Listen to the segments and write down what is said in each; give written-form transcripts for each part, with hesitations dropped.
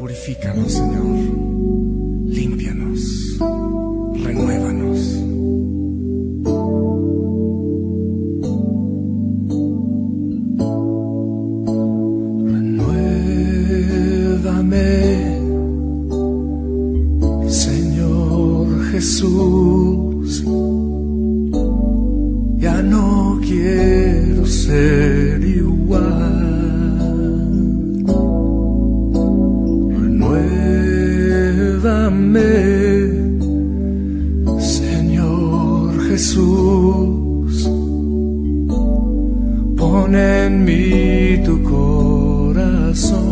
Purifícanos, Señor. Límpianos. Renuévanos. Renuévame, Señor Jesús. Ya no quiero ser igual. Señor Jesús, pon en mí tu corazón,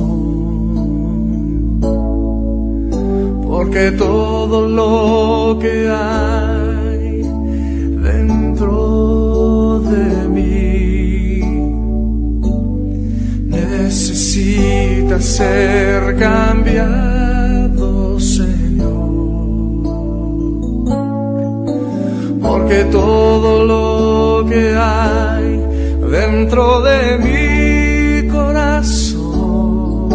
porque todo lo que hay dentro de mí necesita ser cambiado, Señor, porque todo lo que hay dentro de mi corazón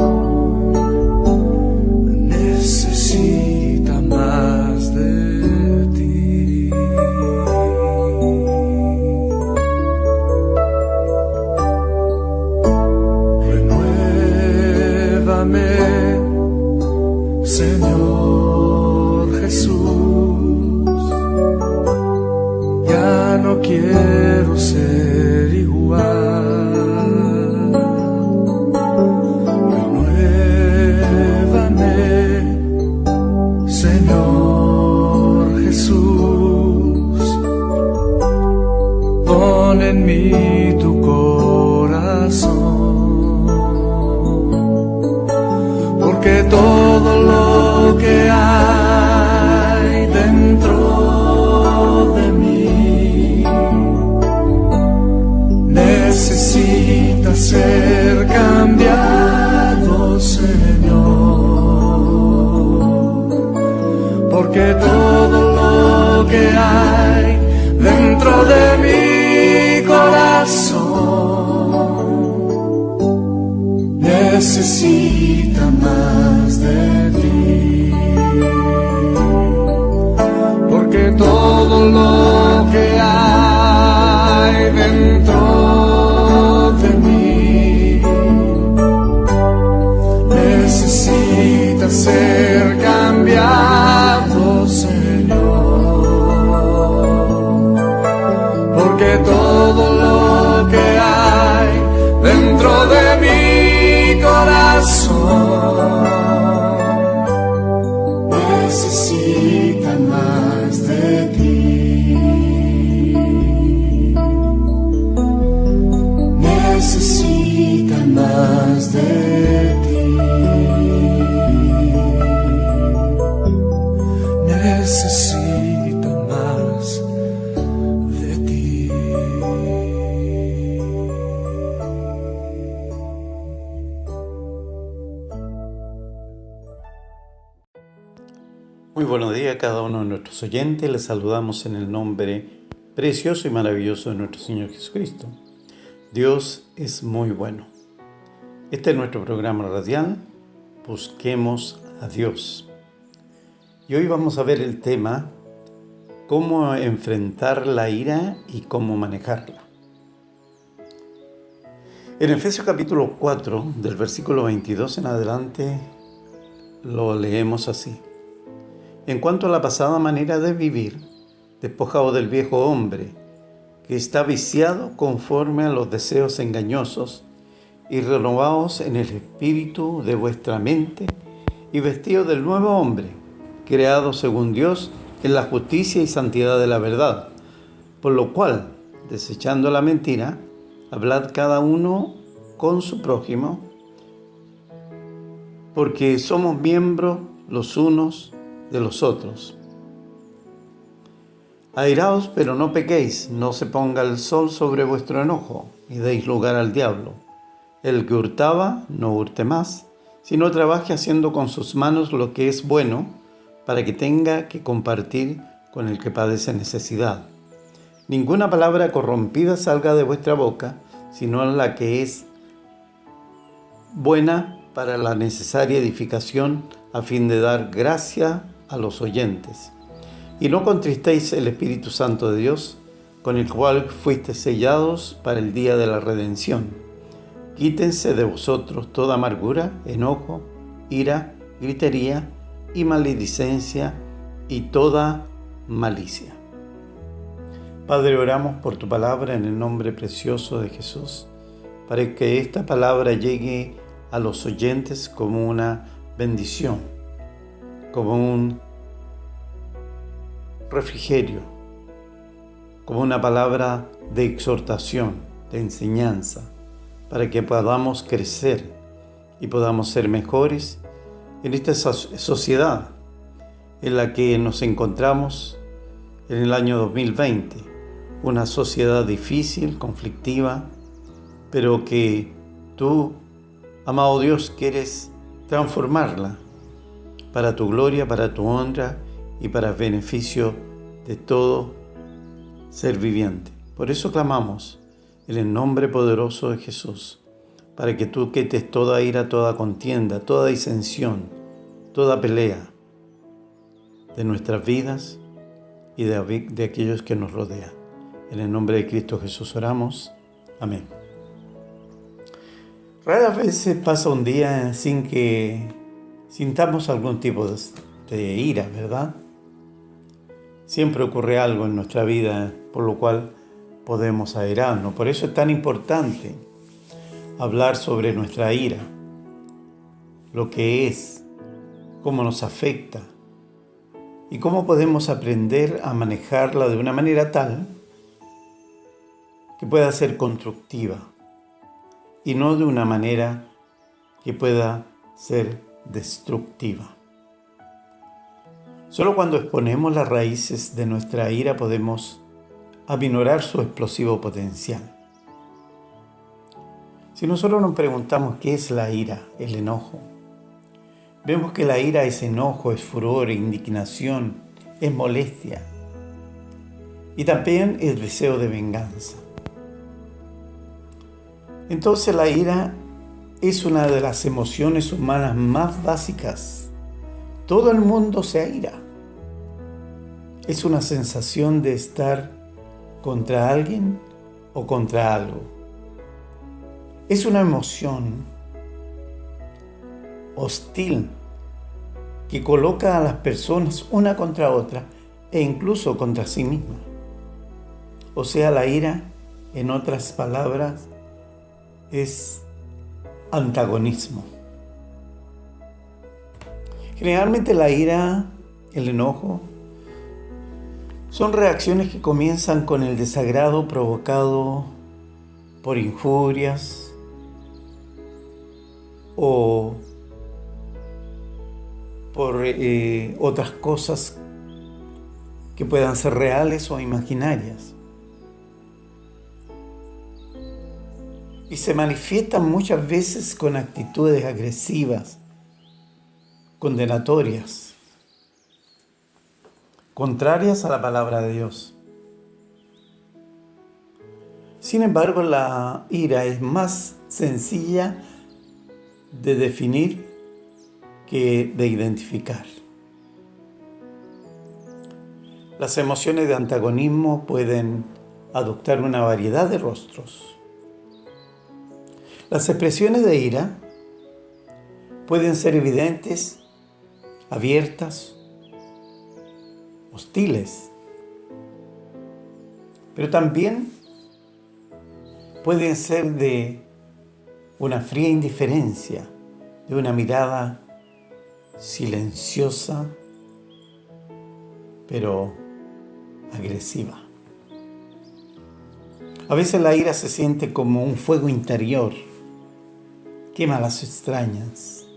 necesita más de ti. Renuévame, Señor Jesús, ya no quiero ser igual. Renuévame, Señor Jesús, pon en mí tu corazón, porque todo lo que hay dentro de mí necesita ser cambiado, Señor, porque todo lo que hay dentro de mi corazón necesita más de ti, porque todo lo que hay dentro de mí necesita ser cambiado, Señor, porque todo lo que hay dentro de mi corazón necesita más de ti, necesita más de ti, necesita más de ti. Muy buenos días a cada uno de nuestros oyentes. Les saludamos en el nombre precioso y maravilloso de nuestro Señor Jesucristo. Dios es muy bueno. Este es nuestro programa radial, Busquemos a Dios. Y hoy vamos a ver el tema, cómo enfrentar la ira y cómo manejarla. En Efesios capítulo 4, del versículo 22 en adelante, lo leemos así. En cuanto a la pasada manera de vivir, despojaos del viejo hombre, que está viciado conforme a los deseos engañosos, y renovaos en el espíritu de vuestra mente, y vestidos del nuevo hombre, creado según Dios en la justicia y santidad de la verdad. Por lo cual, desechando la mentira, hablad cada uno con su prójimo, porque somos miembros los unos de los otros. Airaos, pero no pequéis, no se ponga el sol sobre vuestro enojo, y deis lugar al diablo. El que hurtaba, no hurte más, sino trabaje haciendo con sus manos lo que es bueno, para que tenga que compartir con el que padece necesidad. Ninguna palabra corrompida salga de vuestra boca, sino la que es buena para la necesaria edificación a fin de dar gracia a los oyentes. Y no contristéis el Espíritu Santo de Dios, con el cual fuisteis sellados para el día de la redención. Quítense de vosotros toda amargura, enojo, ira, gritería y maledicencia y toda malicia. Padre, oramos por tu palabra en el nombre precioso de Jesús, para que esta palabra llegue a los oyentes como una bendición, como un refrigerio, como una palabra de exhortación, de enseñanza, para que podamos crecer y podamos ser mejores en esta sociedad en la que nos encontramos en el año 2020, una sociedad difícil, conflictiva, pero que tú, amado Dios, quieres transformarla para tu gloria, para tu honra y para el beneficio de todo ser viviente. Por eso clamamos en el nombre poderoso de Jesús, para que tú quites toda ira, toda contienda, toda disensión, toda pelea de nuestras vidas y de aquellos que nos rodean. En el nombre de Cristo Jesús oramos. Amén. Raras veces pasa un día sin que sintamos algún tipo de ira, ¿verdad? Siempre ocurre algo en nuestra vida por lo cual podemos airarnos. Por eso es tan importante hablar sobre nuestra ira, lo que es, cómo nos afecta y cómo podemos aprender a manejarla de una manera tal que pueda ser constructiva y no de una manera que pueda ser destructiva. Solo cuando exponemos las raíces de nuestra ira podemos aminorar su explosivo potencial. Si nosotros nos preguntamos qué es la ira, el enojo, vemos que la ira es enojo, es furor, es indignación, es molestia y también es deseo de venganza. Entonces la ira es una de las emociones humanas más básicas. Todo el mundo se aira. Es una sensación de estar contra alguien o contra algo. Es una emoción hostil que coloca a las personas una contra otra e incluso contra sí misma. O sea, la ira, en otras palabras, es antagonismo. Generalmente la ira, el enojo, son reacciones que comienzan con el desagrado provocado por injurias o por otras cosas que puedan ser reales o imaginarias. Y se manifiestan muchas veces con actitudes agresivas, condenatorias, contrarias a la palabra de Dios. Sin embargo, la ira es más sencilla de definir que de identificar. Las emociones de antagonismo pueden adoptar una variedad de rostros. Las expresiones de ira pueden ser evidentes, abiertas, hostiles, pero también pueden ser de una fría indiferencia, de una mirada silenciosa, pero agresiva. A veces la ira se siente como un fuego interior, quema las extrañas.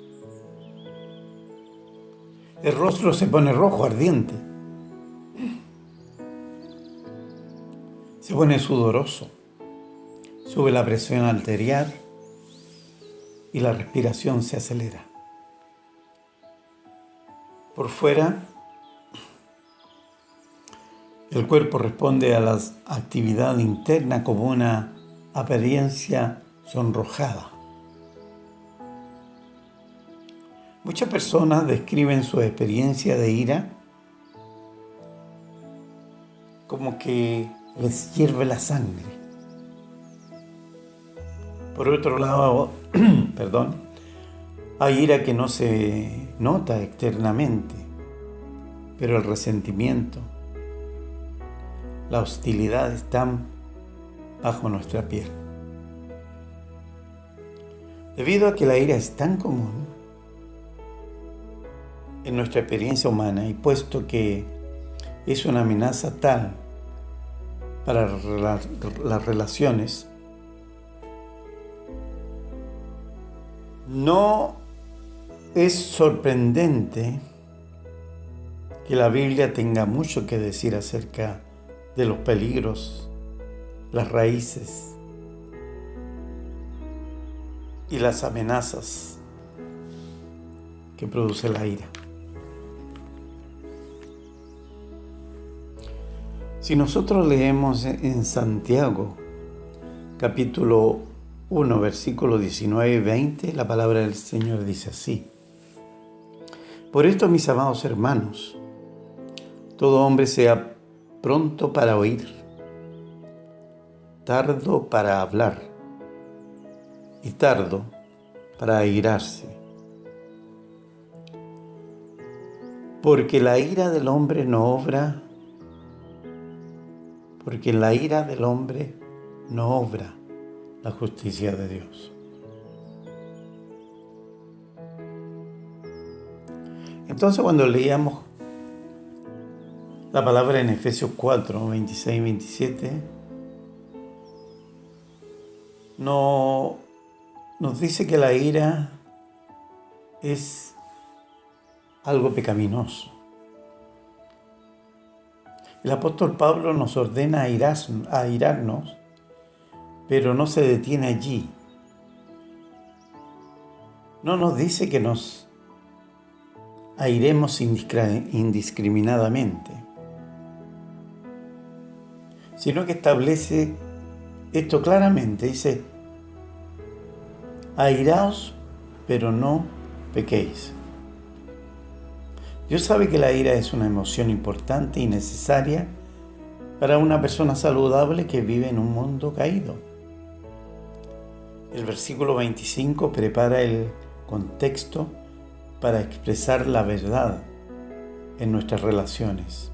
El rostro se pone rojo, ardiente. Se pone sudoroso. Sube la presión arterial y la respiración se acelera. Por fuera, el cuerpo responde a la actividad interna como una apariencia sonrojada. Muchas personas describen su experiencia de ira como que les hierve la sangre. Por otro lado, hay ira que no se nota externamente, pero el resentimiento, la hostilidad están bajo nuestra piel. Debido a que la ira es tan común en nuestra experiencia humana y puesto que es una amenaza tal para las relaciones, no es sorprendente que la Biblia tenga mucho que decir acerca de los peligros, las raíces y las amenazas que produce la ira. Si nosotros leemos en Santiago, capítulo 1, versículos 19 y 20, la palabra del Señor dice así: Por esto, mis amados hermanos, todo hombre sea pronto para oír, tardo para hablar y tardo para airarse. Porque en la ira del hombre no obra la justicia de Dios. Entonces, cuando leíamos la palabra en Efesios 4, 26 y 27, nos dice que la ira es algo pecaminoso. El apóstol Pablo nos ordena airarnos, pero no se detiene allí. No nos dice que nos airemos indiscriminadamente, sino que establece esto claramente. Dice: airaos, pero no pequéis. Dios sabe que la ira es una emoción importante y necesaria para una persona saludable que vive en un mundo caído. El versículo 25 prepara el contexto para expresar la verdad en nuestras relaciones.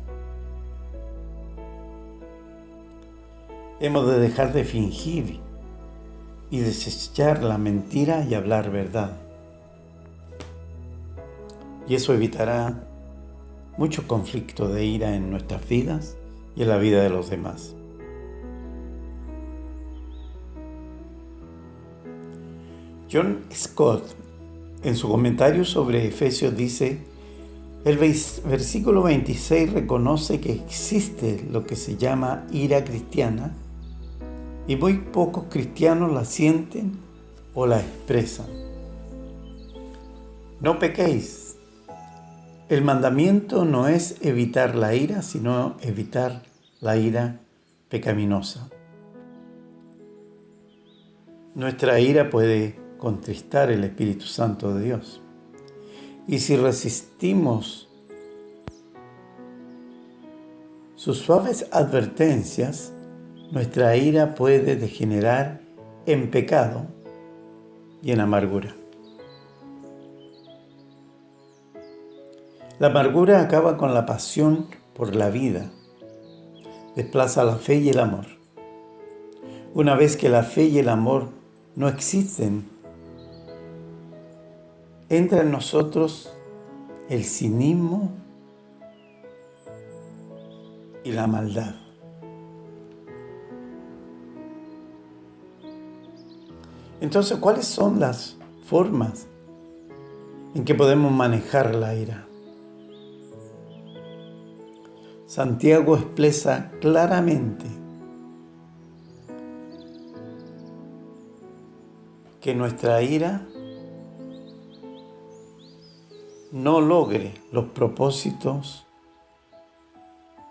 Hemos de dejar de fingir y desechar la mentira y hablar verdad. Y eso evitará mucho conflicto de ira en nuestras vidas y en la vida de los demás. John Stott, en su comentario sobre Efesios, dice: el versículo 26 reconoce que existe lo que se llama ira cristiana y muy pocos cristianos la sienten o la expresan. No pequéis. El mandamiento no es evitar la ira, sino evitar la ira pecaminosa. Nuestra ira puede contristar el Espíritu Santo de Dios. Y si resistimos sus suaves advertencias, nuestra ira puede degenerar en pecado y en amargura. La amargura acaba con la pasión por la vida, desplaza la fe y el amor. Una vez que la fe y el amor no existen, entra en nosotros el cinismo y la maldad. Entonces, ¿cuáles son las formas en que podemos manejar la ira? Santiago expresa claramente que nuestra ira no logre los propósitos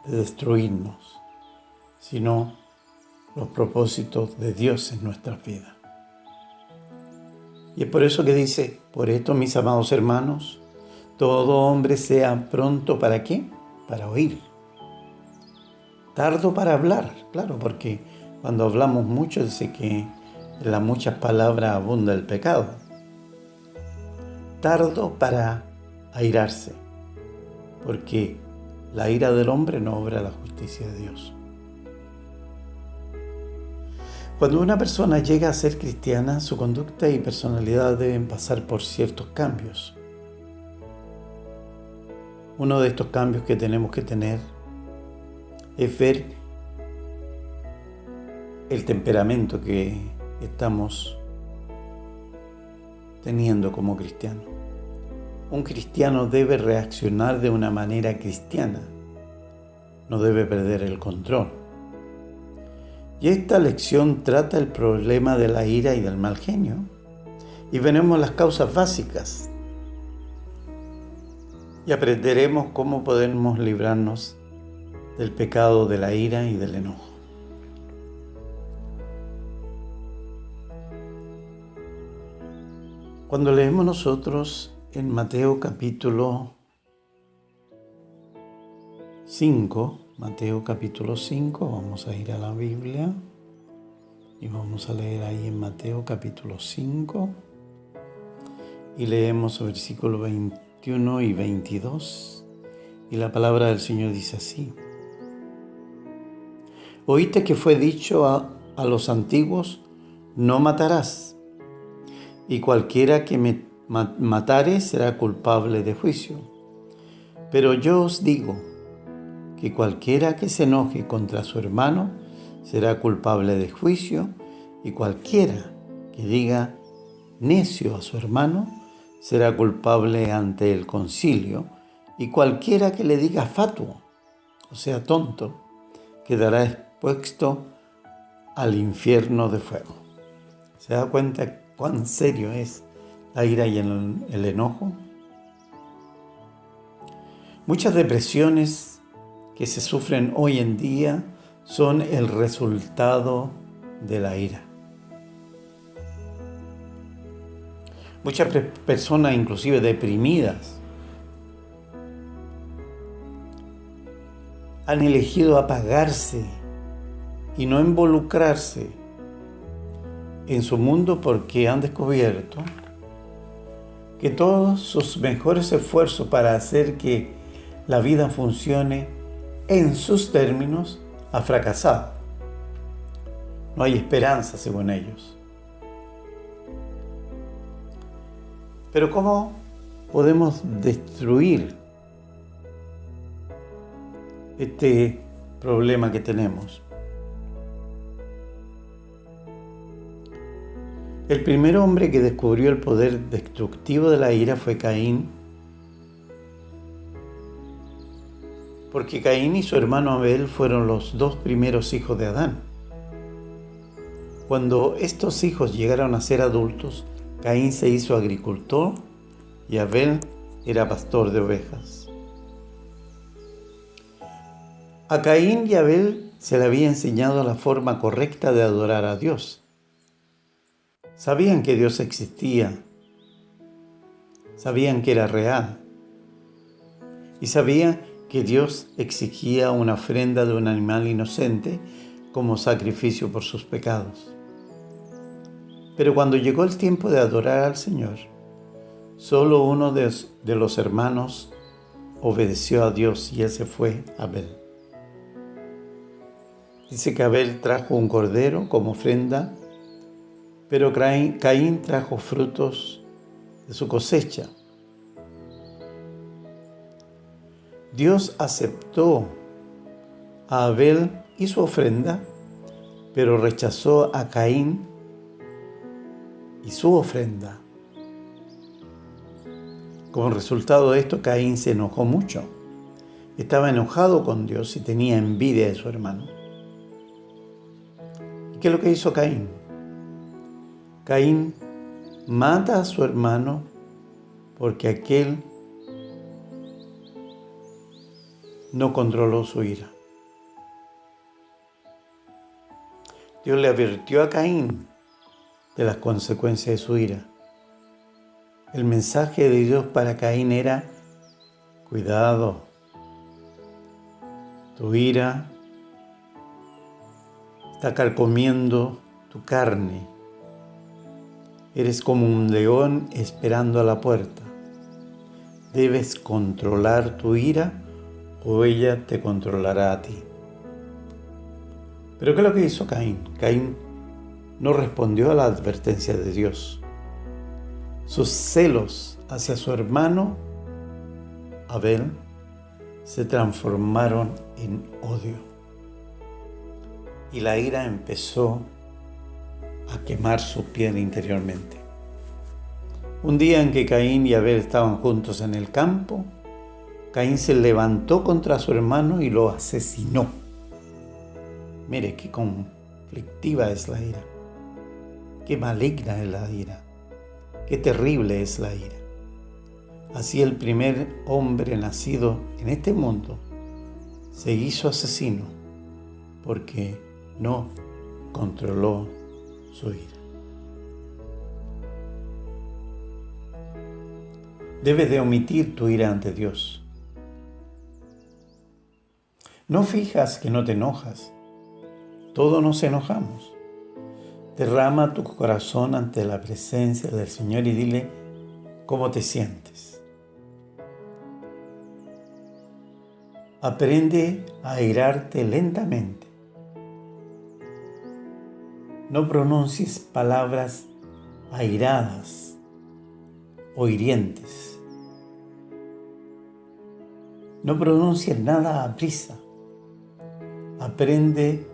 de destruirnos, sino los propósitos de Dios en nuestras vidas. Y es por eso que dice, por esto, mis amados hermanos, todo hombre sea pronto ¿para qué? Para oír. Tardo para hablar, claro, porque cuando hablamos mucho dice que en las muchas palabras abunda el pecado. Tardo para airarse, porque la ira del hombre no obra la justicia de Dios. Cuando una persona llega a ser cristiana, su conducta y personalidad deben pasar por ciertos cambios. Uno de estos cambios que tenemos que tener es ver el temperamento que estamos teniendo como cristianos. Un cristiano debe reaccionar de una manera cristiana, no debe perder el control. Y esta lección trata el problema de la ira y del mal genio, y veremos las causas básicas, y aprenderemos cómo podemos librarnos del pecado de la ira y del enojo. Cuando leemos nosotros en Mateo capítulo 5, vamos a ir a la Biblia y vamos a leer ahí en Mateo capítulo 5 y leemos versículos 21 y 22 y la palabra del Señor dice así: Oíste que fue dicho a los antiguos, no matarás, y cualquiera que matare será culpable de juicio. Pero yo os digo que cualquiera que se enoje contra su hermano será culpable de juicio, y cualquiera que diga necio a su hermano será culpable ante el concilio, y cualquiera que le diga fatuo, o sea tonto, quedará expuesto al infierno de fuego. ¿Se da cuenta cuán serio es la ira y el enojo? Muchas depresiones que se sufren hoy en día son el resultado de la ira. Muchas personas, inclusive deprimidas, han elegido apagarse y no involucrarse en su mundo porque han descubierto que todos sus mejores esfuerzos para hacer que la vida funcione en sus términos ha fracasado. No hay esperanza según ellos. Pero ¿cómo podemos destruir este problema que tenemos? El primer hombre que descubrió el poder destructivo de la ira fue Caín, porque Caín y su hermano Abel fueron los dos primeros hijos de Adán. Cuando estos hijos llegaron a ser adultos, Caín se hizo agricultor y Abel era pastor de ovejas. A Caín y Abel se le había enseñado la forma correcta de adorar a Dios. Sabían que Dios existía, sabían que era real y sabían que Dios exigía una ofrenda de un animal inocente como sacrificio por sus pecados. Pero cuando llegó el tiempo de adorar al Señor, solo uno de los hermanos obedeció a Dios y ese fue Abel. Dice que Abel trajo un cordero como ofrenda, pero Caín trajo frutos de su cosecha. Dios aceptó a Abel y su ofrenda, pero rechazó a Caín y su ofrenda. Como resultado de esto, Caín se enojó mucho. Estaba enojado con Dios y tenía envidia de su hermano. ¿Y qué es lo que hizo Caín? Caín mata a su hermano porque aquel no controló su ira. Dios le advirtió a Caín de las consecuencias de su ira, El mensaje de Dios para Caín era: cuidado, tu ira está carcomiendo tu carne. Eres como un león esperando a la puerta. Debes controlar tu ira o ella te controlará a ti. Pero ¿qué es lo que hizo Caín? Caín no respondió a la advertencia de Dios. Sus celos hacia su hermano Abel se transformaron en odio. Y la ira empezó a quemar su piel interiormente. Un día en que Caín y Abel estaban juntos en el campo, Caín se levantó contra su hermano y lo asesinó. Mire qué conflictiva es la ira, qué maligna es la ira, qué terrible es la ira. Así el primer hombre nacido en este mundo se hizo asesino porque no controló su ira. Debes de omitir tu ira ante Dios. No fijas que no te enojas. Todos nos enojamos. Derrama tu corazón ante la presencia del Señor y dile cómo te sientes. Aprende a airarte lentamente. No pronuncies palabras airadas o hirientes. No pronuncies nada a prisa. Aprende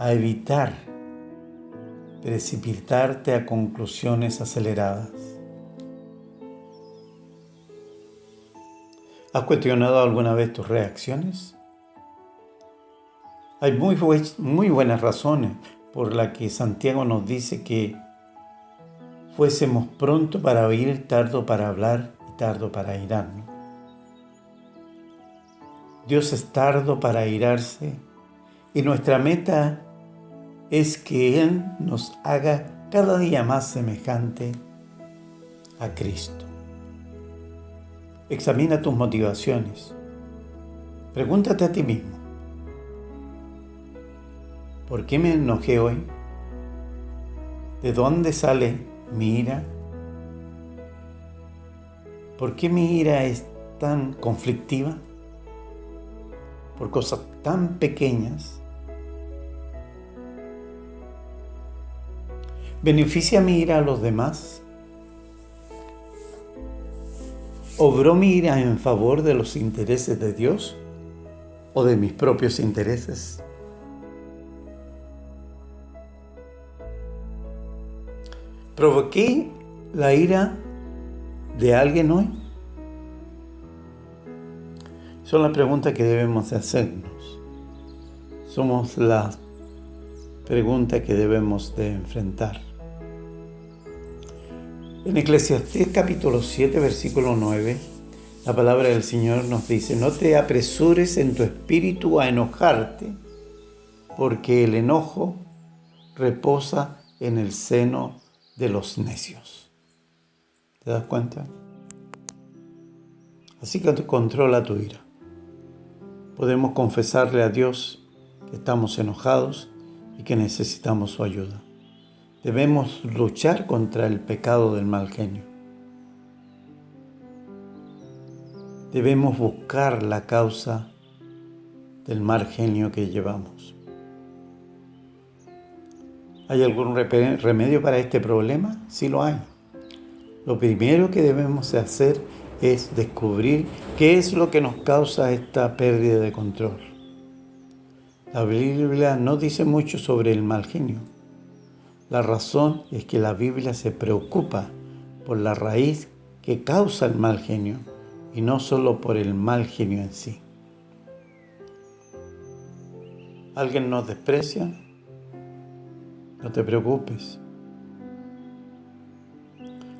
a evitar precipitarte a conclusiones aceleradas. ¿Has cuestionado alguna vez tus reacciones? Hay muy buenas razones por las que Santiago nos dice que fuésemos pronto para oír, tardo para hablar y tardo para airarnos. Dios es tardo para airarse y nuestra meta es que Él nos haga cada día más semejante a Cristo. Examina tus motivaciones. Pregúntate a ti mismo: ¿por qué me enojé hoy? ¿De dónde sale mi ira? ¿Por qué mi ira es tan conflictiva? ¿Por cosas tan pequeñas? ¿Beneficia mi ira a los demás? ¿Obró mi ira en favor de los intereses de Dios o de mis propios intereses? ¿Provoqué la ira de alguien hoy? Son las preguntas que debemos de hacernos. Somos las preguntas que debemos de enfrentar. En Eclesiastés capítulo 7, versículo 9, la palabra del Señor nos dice: no te apresures en tu espíritu a enojarte, porque el enojo reposa en el seno de los necios. ¿Te das cuenta? Así que controla tu ira. Podemos confesarle a Dios que estamos enojados y que necesitamos su ayuda. Debemos luchar contra el pecado del mal genio. Debemos buscar la causa del mal genio que llevamos. ¿Hay algún remedio para este problema? Sí lo hay. Lo primero que debemos hacer es descubrir qué es lo que nos causa esta pérdida de control. La Biblia no dice mucho sobre el mal genio. La razón es que la Biblia se preocupa por la raíz que causa el mal genio y no solo por el mal genio en sí. ¿Alguien nos desprecia? No te preocupes.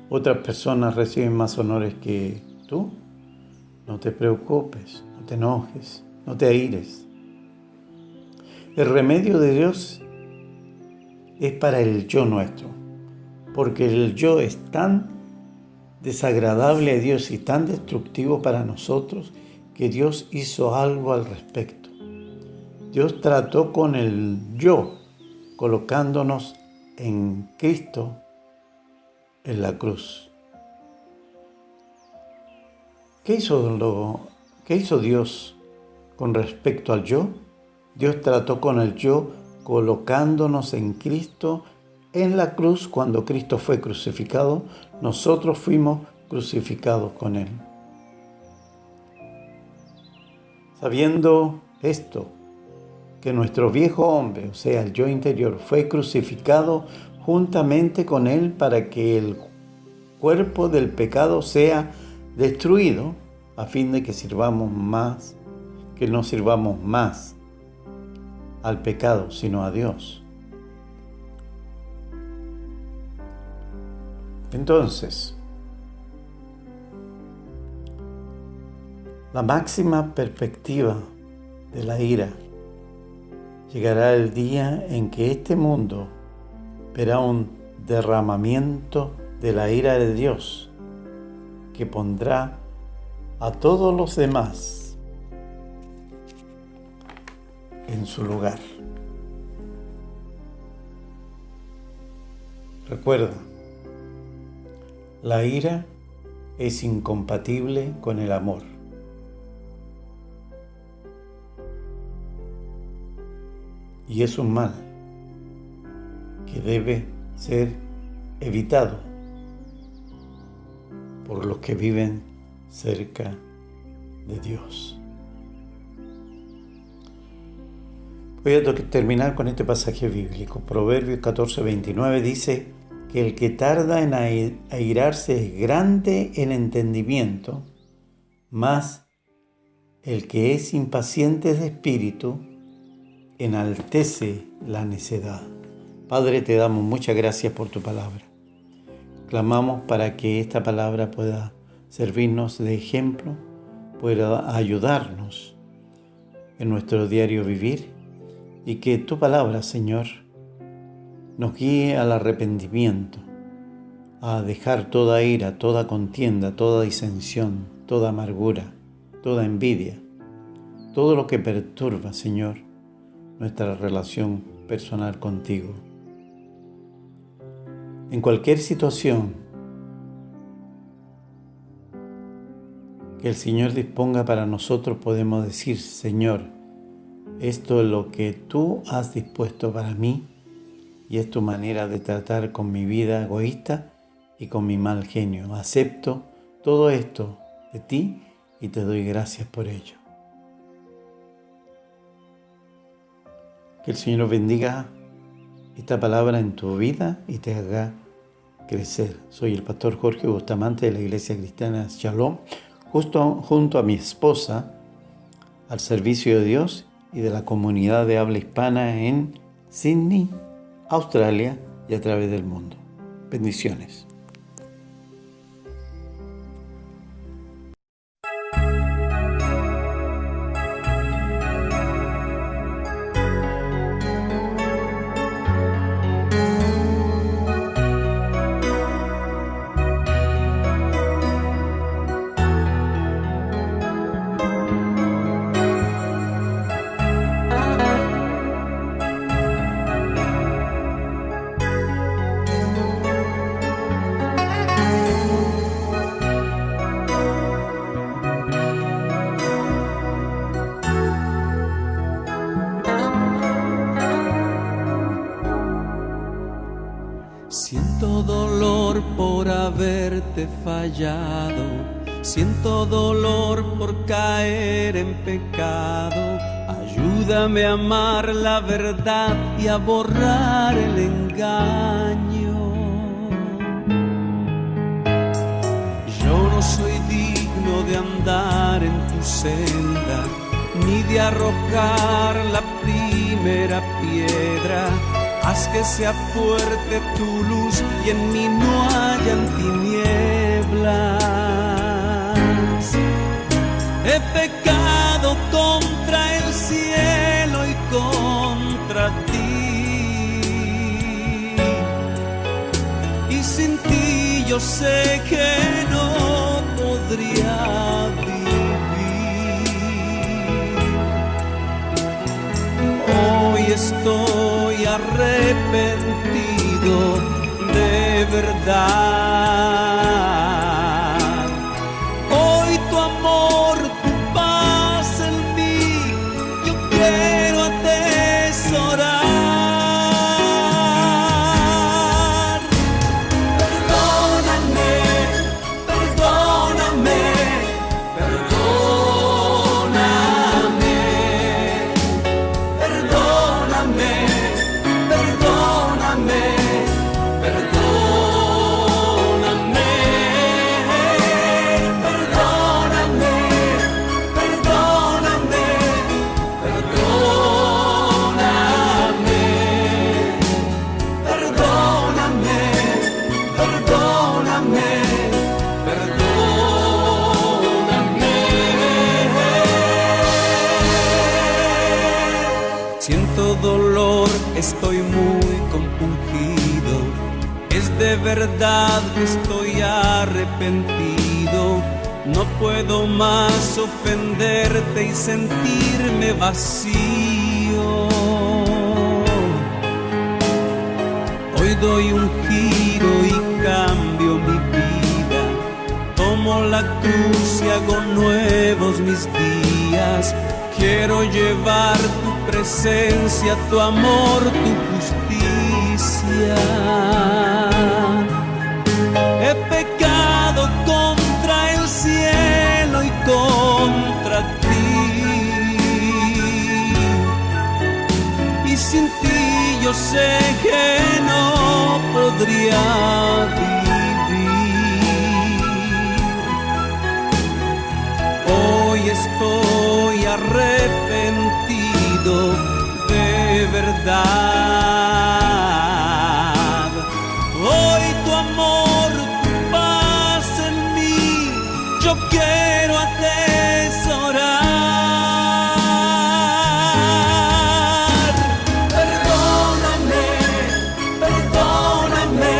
Otras personas reciben más honores que tú. No te preocupes, no te enojes, no te aires. El remedio de Dios es para el yo nuestro, porque el yo es tan desagradable a Dios y tan destructivo para nosotros que Dios hizo algo al respecto. Dios trató con el yo, colocándonos en Cristo en la cruz. ¿Qué hizo Dios con respecto al yo? Dios trató con el yo colocándonos en Cristo en la cruz. Cuando Cristo fue crucificado, nosotros fuimos crucificados con Él. Sabiendo esto, que nuestro viejo hombre, o sea, el yo interior, fue crucificado juntamente con Él para que el cuerpo del pecado sea destruido, a fin de que no sirvamos más al pecado, sino a Dios. Entonces, la máxima perspectiva de la ira: llegará el día en que este mundo verá un derramamiento de la ira de Dios, que pondrá a todos los demás en su lugar. Recuerda, la ira es incompatible con el amor. Y es un mal que debe ser evitado por los que viven cerca de Dios. Voy a terminar con este pasaje bíblico. Proverbios 14:29 dice que el que tarda en airarse es grande en entendimiento, mas el que es impaciente de espíritu enaltece la necedad. Padre, te damos muchas gracias por tu palabra. Clamamos para que esta palabra pueda servirnos de ejemplo, pueda ayudarnos en nuestro diario vivir, y que tu palabra, Señor, nos guíe al arrepentimiento, a dejar toda ira, toda contienda, toda disensión, toda amargura, toda envidia, todo lo que perturba, Señor, nuestra relación personal contigo. En cualquier situación que el Señor disponga para nosotros, podemos decir: Señor, esto es lo que tú has dispuesto para mí, y es tu manera de tratar con mi vida egoísta y con mi mal genio. Acepto todo esto de ti y te doy gracias por ello. Que el Señor bendiga esta palabra en tu vida y te haga crecer. Soy el pastor Jorge Bustamante de la Iglesia Cristiana Shalom, junto a mi esposa, al servicio de Dios y de la comunidad de habla hispana en Sydney, Australia y a través del mundo. Bendiciones. Siento dolor por haberte fallado, siento dolor por caer en pecado. Ayúdame a amar la verdad y a borrar el engaño. Yo no soy digno de andar en tu senda, ni de arrojar la primera piedra. Haz que sea fuerte tu luz y en mí no hayan tinieblas. He pecado contra el cielo y contra ti, y sin ti yo sé que no estoy arrepentido de verdad. Hoy tu amor, tu paz en mí, yo quiero atesorar. Perdóname, perdóname, perdóname, perdóname, perdóname, perdóname, perdóname, perdóname, perdóname, perdóname, perdóname, perdóname. Siento dolor, estoy muy compungido. Es de verdad que estoy arrepentido. No puedo más ofenderte y sentirme vacío. Hoy doy un giro y cambio mi vida. Tomo la cruz y hago nuevos mis días. Quiero llevar tu presencia, tu amor, tu justicia. He pecado contra el cielo y contra ti, y sin ti yo sé que no podría vivir. Hoy estoy arrepentido de verdad. Hoy tu amor, tu paz en mí, yo quiero atesorar. Perdóname, perdóname,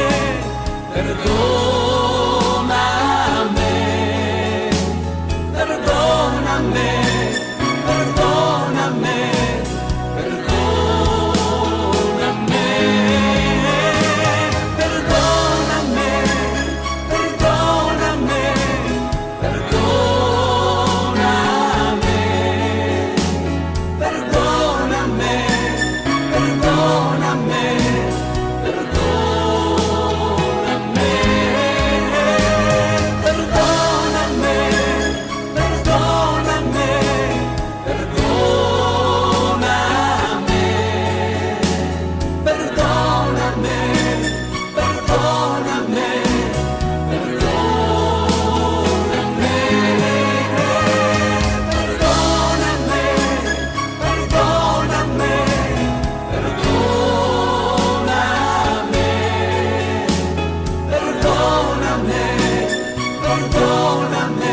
perdóname, perdóname, perdóname, perdóname, perdóname, perdóname, perdóname, perdóname, perdóname, perdóname, perdóname.